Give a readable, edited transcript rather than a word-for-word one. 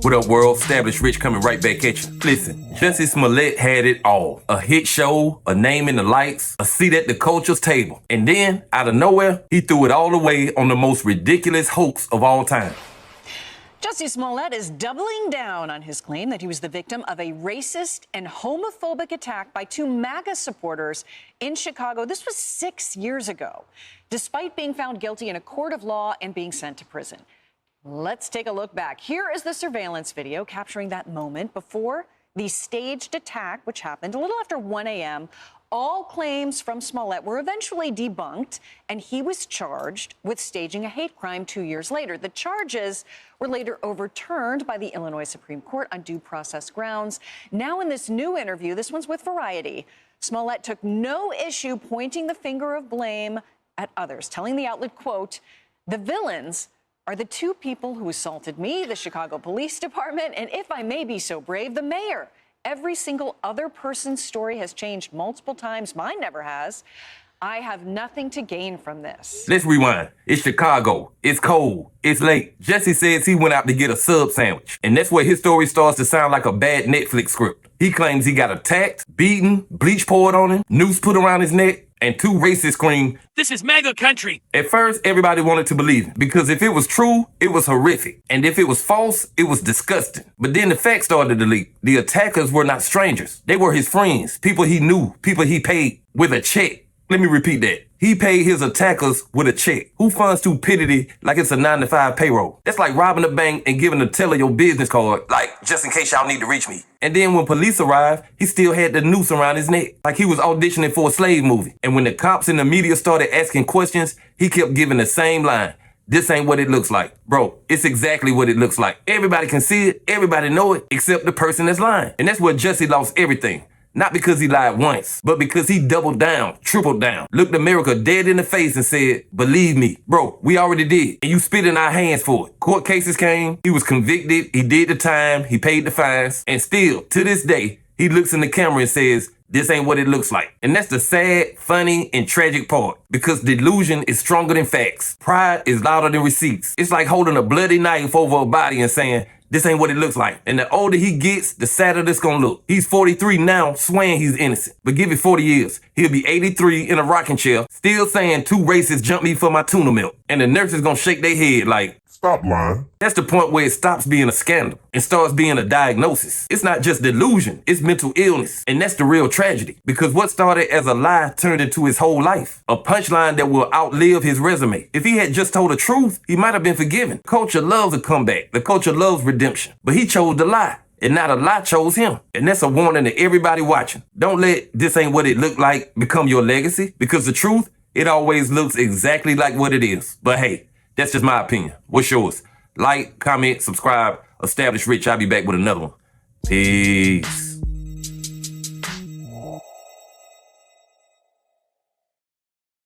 What up, world? Established Rich coming right back at you. Listen, Jussie Smollett had it all. A hit show, a name in the lights, a seat at the culture's table. And then, out of nowhere, he threw it all away on the most ridiculous hoax of all time. Jussie Smollett is doubling down on his claim that he was the victim of a racist and homophobic attack by two MAGA supporters in Chicago. This was 6 years ago, despite being found guilty in a court of law and being sent to prison. Let's take a look back. Here is the surveillance video capturing that moment before the staged attack, which happened a little after 1 a.m. All claims from Smollett were eventually debunked, and he was charged with staging a hate crime 2 years later. The charges were later overturned by the Illinois Supreme Court on due process grounds. Now in this new interview, this one's with Variety, Smollett took no issue pointing the finger of blame at others, telling the outlet, quote, "The villains are the two people who assaulted me, the Chicago Police Department, and if I may be so brave, the mayor. Every single other person's story has changed multiple times. Mine never has. I have nothing to gain from this." Let's rewind. It's Chicago. It's cold. It's late. Jussie says he went out to get a sub sandwich. And that's where his story starts to sound like a bad Netflix script. He claims he got attacked, beaten, bleach poured on him, noose put around his neck, and two racists scream, "This is MAGA country." At first, everybody wanted to believe him because if it was true, it was horrific. And if it was false, it was disgusting. But then the facts started to leak. The attackers were not strangers. They were his friends, people he knew, people he paid with a check. Let me repeat that. He paid his attackers with a check. Who funds stupidity like it's a 9-to-5 payroll? That's like robbing a bank and giving the teller your business card, like, just in case y'all need to reach me. And then when police arrived, he still had the noose around his neck, like he was auditioning for a slave movie. And when the cops and the media started asking questions, he kept giving the same line. "This ain't what it looks like." Bro, it's exactly what it looks like. Everybody can see it, everybody know it, except the person that's lying. And that's where Jussie lost everything. Not because he lied once, but because he doubled down, tripled down, looked America dead in the face and said, "Believe me, bro, we already did, and you spit in our hands for it." Court cases came, he was convicted, he did the time, he paid the fines, and still, to this day, he looks in the camera and says, "This ain't what it looks like." And that's the sad, funny, and tragic part, because delusion is stronger than facts. Pride is louder than receipts. It's like holding a bloody knife over a body and saying, "This ain't what it looks like." And the older he gets, the sadder this gonna look. He's 43 now, swearing he's innocent. But give it 40 years. He'll be 83 in a rocking chair, still saying two racists jumped me for my tuna milk. And the nurses gonna shake their head like, "Stop lying." That's the point where it stops being a scandal and starts being a diagnosis. It's not just delusion, it's mental illness. And that's the real tragedy. Because what started as a lie turned into his whole life. A punchline that will outlive his resume. If he had just told the truth, he might have been forgiven. Culture loves a comeback. The culture loves redemption. But he chose the lie. And now the lie chose him. And that's a warning to everybody watching. Don't let "this ain't what it looked like" become your legacy. Because the truth, it always looks exactly like what it is. But hey, that's just my opinion. What's yours? Like, comment, subscribe. Established Rich. I'll be back with another one. Peace.